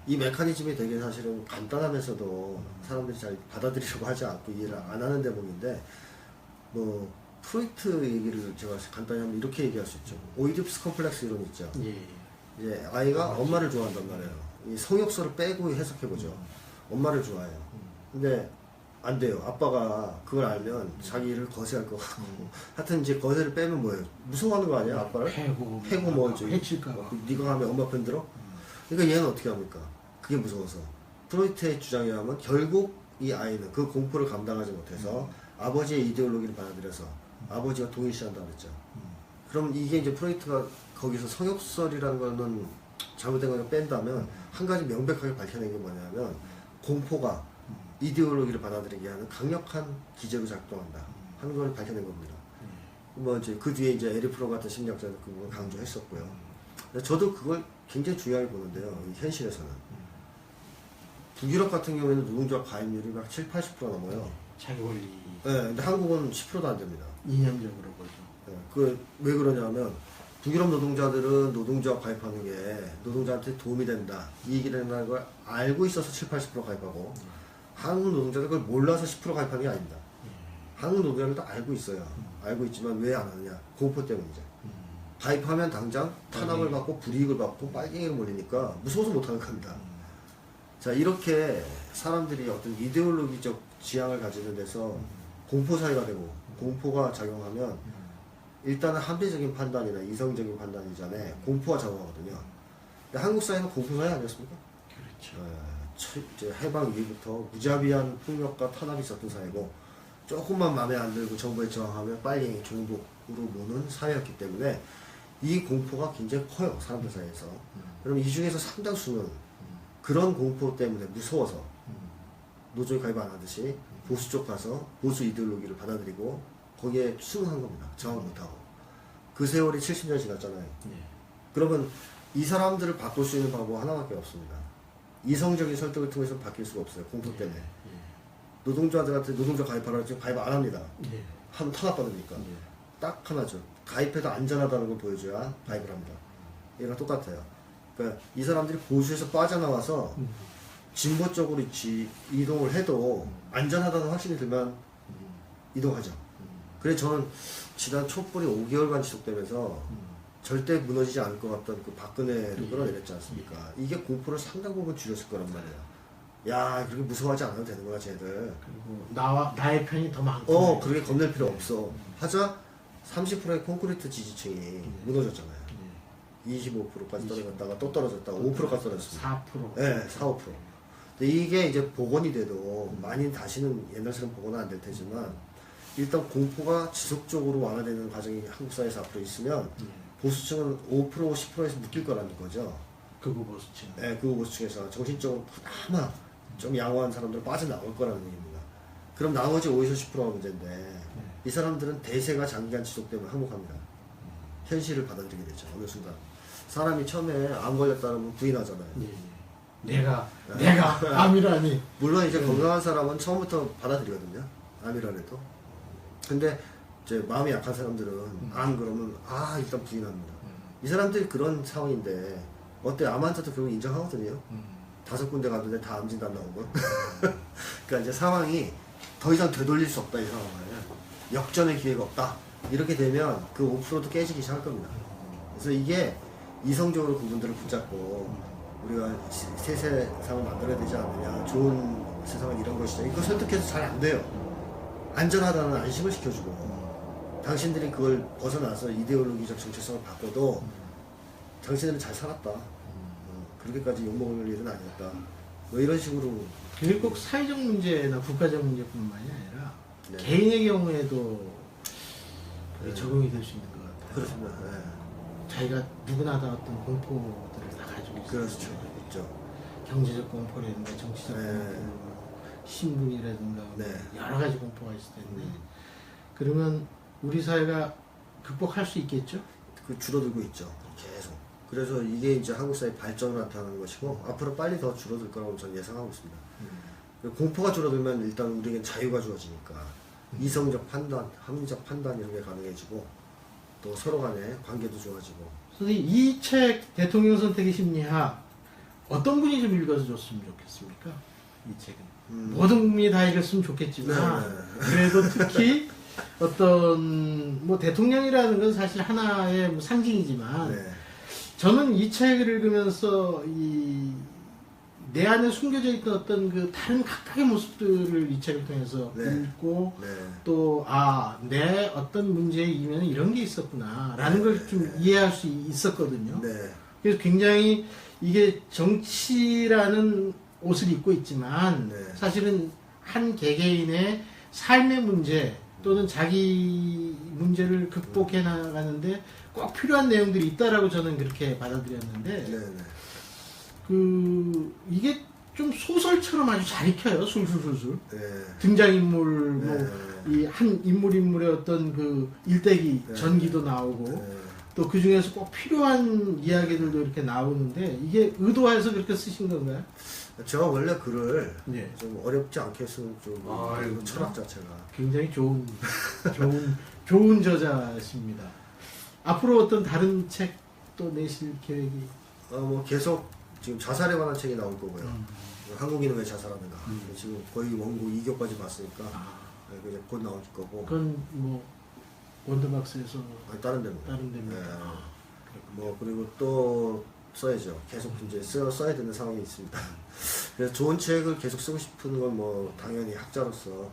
이 메커니즘이 되게 사실은 간단하면서도 사람들이 잘 받아들이려고 하지 않고 이해를 안 하는 대목인데, 뭐 프로이트 얘기를 제가 간단히 하면 이렇게 얘기할 수 있죠. 오이디푸스 컴플렉스 이론 있죠. 이제 아이가 엄마를 좋아한단 말이에요. 이 성욕설을 빼고 해석해보죠. 엄마를 좋아해요. 근데 안 돼요. 아빠가 그걸 알면 자기를 거세할 것 같고. 하여튼 이제 거세를 빼면 뭐예요? 무서워하는 거 아니야? 아빠를? 패고 뭐 저기 해칠까봐. 네가 하면 엄마 편 들어? 그러니까 얘는 어떻게 합니까? 그게 무서워서. 프로이트의 주장에 하면 결국 이 아이는 그 공포를 감당하지 못해서 아버지의 이데올로기를 받아들여서 아버지가 동일시한다고 그랬죠. 그럼 이게 이제 프로이트가 거기서 성욕설이라는 거는 잘못된 거를 뺀다면 한 가지 명백하게 밝혀낸 게 뭐냐면 공포가 이데올로기를 받아들이게 하는 강력한 기제로 작동한다 하는 걸 밝혀낸 겁니다. 뭐 이제 그 뒤에 이제 에리 프로 같은 심리학자도 그 부분을 강조했었고요. 근데 저도 그걸 굉장히 중요하게 보는데요. 이 현실에서는 북유럽 같은 경우에는 노동조합 가입률이 막 7, 80% 넘어요. 자기 권리. 네, 근데 한국은 10%도 안 됩니다. 이념적으로 보죠. 네, 왜 그러냐면 북유럽 노동자들은 노동조합 가입하는 게 노동자한테 도움이 된다 이 얘기를 한다는 걸 알고 있어서 7, 80% 가입하고 한국 노동자들 그걸 몰라서 10% 가입하는 게 아닙니다. 한국 노동자들도 알고 있어요. 알고 있지만 왜 안 하느냐? 공포 때문이죠. 가입하면 당장 탄압을 받고 불이익을 받고 빨갱이를 몰리니까 무서워서 못하는 겁니다. 자, 이렇게 사람들이 어떤 이데올로기적 지향을 가지는 데서 공포사회가 되고 공포가 작용하면 일단은 합리적인 판단이나 이성적인 판단 이전에 공포가 작용하거든요. 근데 한국 사회는 공포사회 아니었습니까? 그렇죠. 이제 해방 이후부터 무자비한 폭력과 탄압이 있었던 사회고 조금만 마음에 안 들고 정부에 저항하면 빨갱이 종북으로 모는 사회였기 때문에 이 공포가 굉장히 커요, 사람들 사이에서. 그럼 이 중에서 상당수는 그런 공포 때문에 무서워서 노조에 가입 안 하듯이 보수 쪽 가서 보수 이데올로기를 받아들이고 거기에 수긍한 겁니다. 저항 못하고. 그 세월이 70년 지났잖아요. 그러면 이 사람들을 바꿀 수 있는 방법 하나밖에 없습니다. 이성적인 설득을 통해서 바뀔 수가 없어요. 공포 때문에. 노동자들한테 노동자 가입하라고 지금 가입 안 합니다. 하면 탄압받으니까. 딱 하나죠. 가입해도 안전하다는 걸 보여줘야 가입을 합니다. 얘랑 똑같아요. 그러니까 이 사람들이 보수에서 빠져나와서 진보 쪽으로 이동을 해도 안전하다는 확신이 들면 이동하죠. 그래서 저는 지난 촛불이 5개월간 지속되면서 절대 무너지지 않을 것 같던 그 박근혜를 끌어내렸지 않습니까? 이게 공포를 상당 부분 줄였을 거란 말이에요. 야, 그렇게 무서워하지 않아도 되는구나, 쟤들. 그리고 나의 편이 더 많고. 그렇게 겁낼 필요 없어. 하자 30%의 콘크리트 지지층이 무너졌잖아요. 25%까지 떨어졌다가 또 떨어졌다가 5%까지 떨어졌습니다. 4%. 네, 4, 5%. 근데 이게 이제 복원이 돼도 많이 다시는 옛날처럼 복원은 안 될 테지만 일단 공포가 지속적으로 완화되는 과정이 한국 사회에서 앞으로 있으면 보수층은 5%, 10%에서 묶일 거라는 거죠. 극우 보수층. 네, 극우 보수층에서 정신적으로 그나마 좀 양호한 사람들은 빠져나올 거라는 얘기입니다. 그럼 나머지 5에서 10%가 문제인데 이 사람들은 대세가 장기간 지속되면 항복합니다. 현실을 받아들이게 되죠. 어느 순간. 사람이 처음에 암 걸렸다면 부인하잖아요. 내가 암이라니. 물론 이제 건강한 사람은 처음부터 받아들이거든요. 암이라도. 근데 이제 마음이 약한 사람들은 암 그러면 일단 부인합니다. 이 사람들이 그런 상황인데 어때? 암 환자도 결국 인정하거든요. 5군데 갔는데 다 암 진단 나오고. 그러니까 이제 상황이 더 이상 되돌릴 수 없다 이 상황을. 역전의 기회가 없다. 이렇게 되면 그 5%도 깨지기 시작할 겁니다. 그래서 이게 이성적으로 그분들을 붙잡고 우리가 새 세상을 만들어야 되지 않느냐, 좋은 세상은 이런 것이다. 이거 설득해서 잘 안 돼요. 안전하다는 안심을 시켜주고 당신들이 그걸 벗어나서 이데올로기적 정체성을 바꿔도 당신들은 잘 살았다. 그렇게까지 욕먹을 일은 아니었다. 뭐 이런 식으로 그게 꼭 사회적 문제나 국가적 문제뿐만이 아니라 네. 개인의 경우에도 그게 네. 적용이 될 수 있는 것 같아요. 그렇습니다. 네. 자기가 누구나 다 어떤 공포들을 다 가지고 있어요. 그렇죠. 있죠. 경제적 공포라든가 정치적 네. 공포, 신분이라든가 네. 여러 가지 공포가 있을 텐데 그러면 우리 사회가 극복할 수 있겠죠? 그 줄어들고 있죠. 계속. 그래서 이게 이제 한국 사회 발전을 나타나는 것이고 앞으로 빨리 더 줄어들 거라고 저는 예상하고 있습니다. 공포가 줄어들면 일단 우리에겐 자유가 주어지니까 이성적 판단, 합리적 판단 이런 게 가능해지고 또 서로 간의 관계도 좋아지고. 선생님 이 책 대통령 선택의 심리학 어떤 분이 좀 읽어서 줬으면 좋겠습니까? 이 책은 모든 국민이 다 읽었으면 좋겠지만 네. 그래도 특히 어떤 뭐 대통령이라는 건 사실 하나의 뭐 상징이지만 네. 저는 이 책을 읽으면서 내 안에 숨겨져 있던 어떤 그 다른 각각의 모습들을 이 책을 통해서 네. 읽고 네. 또 내 어떤 문제에 이면에 이런 게 있었구나라는 걸 좀 이해할 수 있었거든요. 네. 그래서 굉장히 이게 정치라는 옷을 입고 있지만 네. 사실은 한 개개인의 삶의 문제 또는 자기 문제를 극복해 나가는데 꼭 필요한 내용들이 있다라고 저는 그렇게 받아들였는데 네. 네. 이게 좀 소설처럼 아주 잘 익혀요. 술술술술 네. 등장인물 네. 이 한 인물의 어떤 그 일대기 네. 전기도 나오고 네. 또 그 중에서 꼭 필요한 이야기들도 이렇게 나오는데 이게 의도해서 그렇게 쓰신 건가요? 제가 원래 글을 네. 좀 어렵지 않게 쓰는 좀 아이고. 철학 자체가. 굉장히 좋은 저자십니다. 앞으로 어떤 다른 책 또 내실 계획이? 뭐 계속 지금 자살에 관한 책이 나올 거고요. 음. 한국인은 왜 자살하는가. 지금 거의 원고 2교까지 봤으니까 아, 이제 곧 나올 거고. 그건 뭐 원더박스에서 아니, 다른 데는. 다른 데입니다. 네. 아, 뭐 그리고 또 써야죠. 계속 이제 써야 되는 상황이 있습니다. 그래서 좋은 책을 계속 쓰고 싶은 건 뭐 당연히 학자로서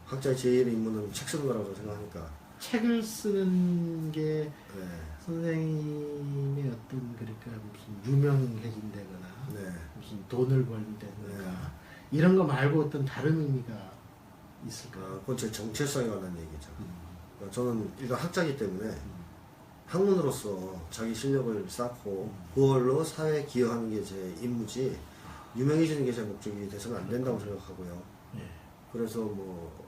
학자의 제일 임무는 책 쓰는 거라고 생각하니까. 책을 쓰는 게 네. 선생님의 어떤 그러니까 무슨 유명해진다거나 네. 무슨 돈을 벌다거나 이런 거 말고 어떤 다른 의미가 있을까요? 그건 제 정체성에 관한 얘기죠. 그러니까 저는 일단 학자이기 때문에 학문으로서 자기 실력을 쌓고 그걸로 사회에 기여하는 게 제 임무지 유명해지는 게 제 목적이 돼서는 안 된다고 생각하고요. 예. 그래서 뭐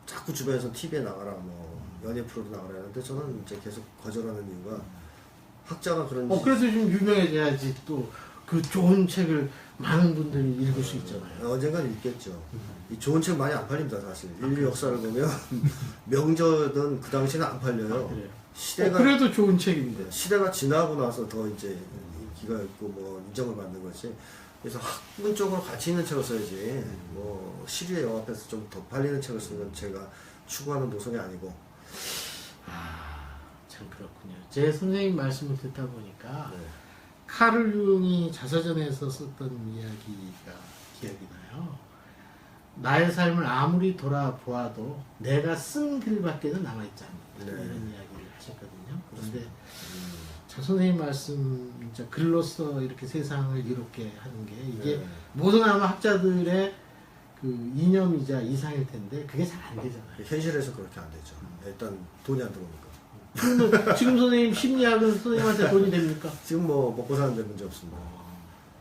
자꾸 주변에서 TV에 나가라 뭐 연예 프로도 나가라 하는데 저는 이제 계속 거절하는 이유가 학자가 그런지 그래도 좀 유명해져야지 또 그 좋은 책을 많은 분들이 읽을 수 있잖아요. 언젠간 읽겠죠. 이 좋은 책 많이 안 팔립니다 사실. 인류 역사를 보면 명저는 그 당시에는 안 팔려요. 그래요. 시대가 그래도 좋은 책인데. 시대가 지나고 나서 더 이제 인기가 있고 뭐 인정을 받는 거지. 그래서 학문적으로 가치 있는 책을 써야지. 뭐 시류에 영합해서 좀 더 팔리는 책을 쓰면 제가 추구하는 노선이 아니고. 참 그렇군요. 제 선생님 말씀을 듣다 보니까 네. 카를 융이 자서전에서 썼던 이야기가 기억이 나요. 나의 삶을 아무리 돌아보아도 내가 쓴 글밖에는 남아있지 않는다. 네. 이런 이야기를 하셨거든요. 그런데 자 선생님 말씀 진짜 글로써 이렇게 세상을 이롭게 하는 게 이게 네. 모든 아마 학자들의 그 이념이자 이상일 텐데 그게 잘 안 되잖아요. 현실에서 그렇게 안 되죠. 일단 돈이 안 들어오니까. 지금 선생님 심리학은 선생님한테 돈이 됩니까? 지금 뭐 먹고 사는데 문제 없습니다.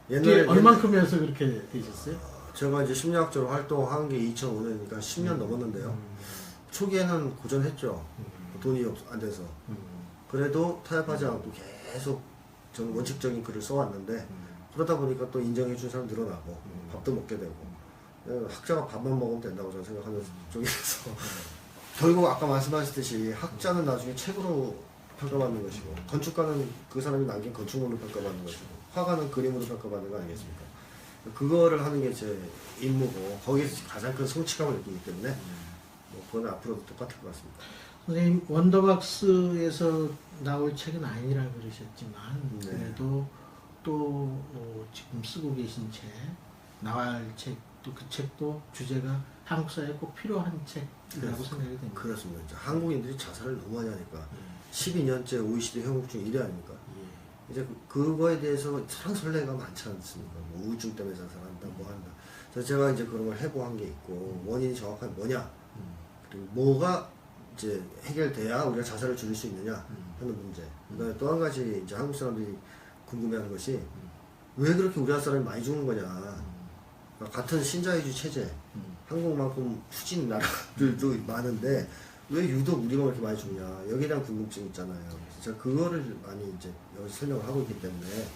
그게 얼만큼 해서 그렇게 되셨어요? 제가 이제 심리학적으로 활동한 게 2005년이니까 10년 넘었는데요. 초기에는 고전했죠. 돈이 안 돼서. 그래도 타협하지 않고 계속 저는 원칙적인 글을 써왔는데 그러다 보니까 또 인정해 준 사람 늘어나고 밥도 먹게 되고 학자가 밥만 먹으면 된다고 저는 생각하는 쪽이라서 결국 아까 말씀하셨듯이 학자는 나중에 책으로 평가받는 것이고 건축가는 그 사람이 남긴 건축물로 평가받는 것이고 화가는 그림으로 평가받는 거 아니겠습니까? 그거를 하는 게 제 임무고 거기에서 가장 큰 성취감을 느끼기 때문에 뭐 그건 앞으로도 똑같을 것 같습니다. 선생님 원더박스에서 나올 책은 아니라 그러셨지만 네. 그래도 또 지금 쓰고 계신 책 나갈 책 또 그 책도 주제가 한국 사회에 꼭 필요한 책이라고 생각이 됩니다. 그렇습니다. 이제 한국인들이 자살을 너무 많이 하니까 12년째 OECD 형국 중 1위 아닙니까? 이제 그거에 대해서 설레가 많지 않습니까? 뭐 우울증 때문에 자살한다, 뭐 한다. 그래서 제가 이제 그런 걸 해보한 게 있고 원인이 정확하게 뭐냐, 그리고 뭐가 이제 해결돼야 우리가 자살을 줄일 수 있느냐 하는 문제. 그다음에 또 한 가지 이제 한국 사람들이 궁금해하는 것이 왜 그렇게 우리나라 사람이 많이 죽는 거냐. 그러니까 같은 신자유주의 체제, 한국만큼 후진 나라들도 많은데 왜 유독 우리만 그렇게 많이 죽냐. 여기에 대한 궁금증이 있잖아요. 그래서 제가 그거를 많이 이제 여기서 설명을 하고 있기 때문에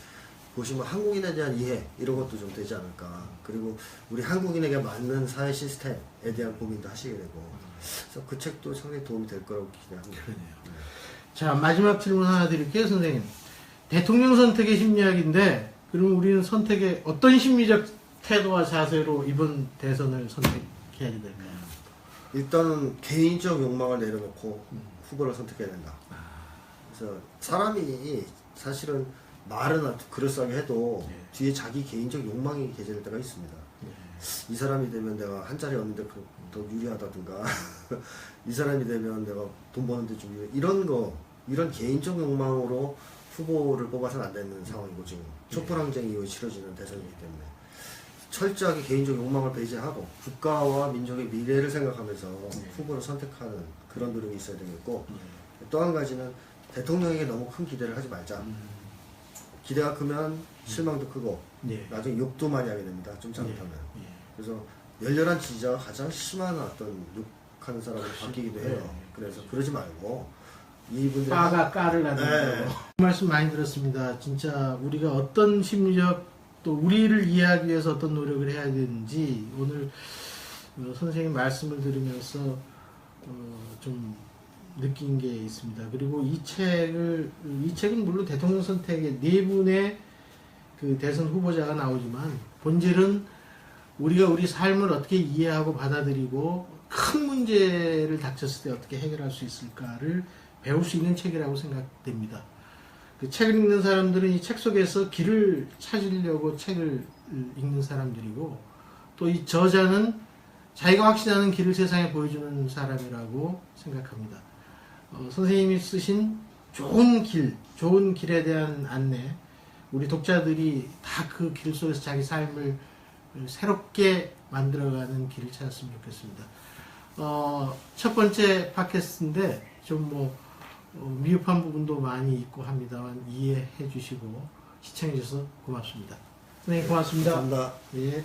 보시면 한국인에 대한 이해 이런 것도 좀 되지 않을까. 그리고 우리 한국인에게 맞는 사회 시스템에 대한 고민도 하시게 되고, 그래서 그 책도 상당히 도움이 될 거라고 기대합니다. 그러네요. 자, 마지막 질문 하나 드릴게요, 선생님. 대통령 선택의 심리학인데, 그럼 우리는 선택에 어떤 심리적 태도와 자세로 이번 대선을 선택해야 될까요? 일단은 개인적 욕망을 내려놓고 후보를 선택해야 된다. 그래서 사람이 사실은 말은 그럴싸하게 해도 뒤에 자기 개인적 욕망이 계실 때가 있습니다. 이 사람이 되면 내가 한 자리 얻는데 더 유리하다든가 이 사람이 되면 내가 돈 버는데 좀 유리, 이런 개인적 욕망으로 후보를 뽑아서는 안 되는 상황이고, 지금 촛불항쟁 이후에 치러지는 대선이기 때문에 철저하게 개인적 욕망을 배제하고 국가와 민족의 미래를 생각하면서 후보를 선택하는 그런 노력이 있어야 되겠고, 또 한 가지는 대통령에게 너무 큰 기대를 하지 말자. 기대가 크면 실망도 크고 나중에 욕도 많이 하게 됩니다. 좀 잘못하면. 그래서 열렬한 지지자가 가장 심한 어떤 욕하는 사람으로 바뀌기도 해요. 그래서 그러지 말고 이분들 빠가 까를 나는다고. 말씀 많이 들었습니다. 진짜 우리가 어떤 심리적 또 우리를 이해하기 위해서 어떤 노력을 해야 되는지 오늘 선생님 말씀을 들으면서 좀 느낀 게 있습니다. 그리고 이 책은 물론 대통령 선택에 네 분의 그 대선 후보자가 나오지만 본질은 우리가 우리 삶을 어떻게 이해하고 받아들이고 큰 문제를 닥쳤을 때 어떻게 해결할 수 있을까를 배울 수 있는 책이라고 생각됩니다. 그 책을 읽는 사람들은 이 책 속에서 길을 찾으려고 책을 읽는 사람들이고, 또 이 저자는 자기가 확신하는 길을 세상에 보여주는 사람이라고 생각합니다. 선생님이 쓰신 좋은 길에 대한 안내, 우리 독자들이 다 그 길 속에서 자기 삶을 새롭게 만들어가는 길을 찾았으면 좋겠습니다. 첫 번째 팟캐스트인데 좀 미흡한 부분도 많이 있고 합니다만 이해해 주시고 시청해 주셔서 고맙습니다. 선생님 고맙습니다. 감사합니다. 예.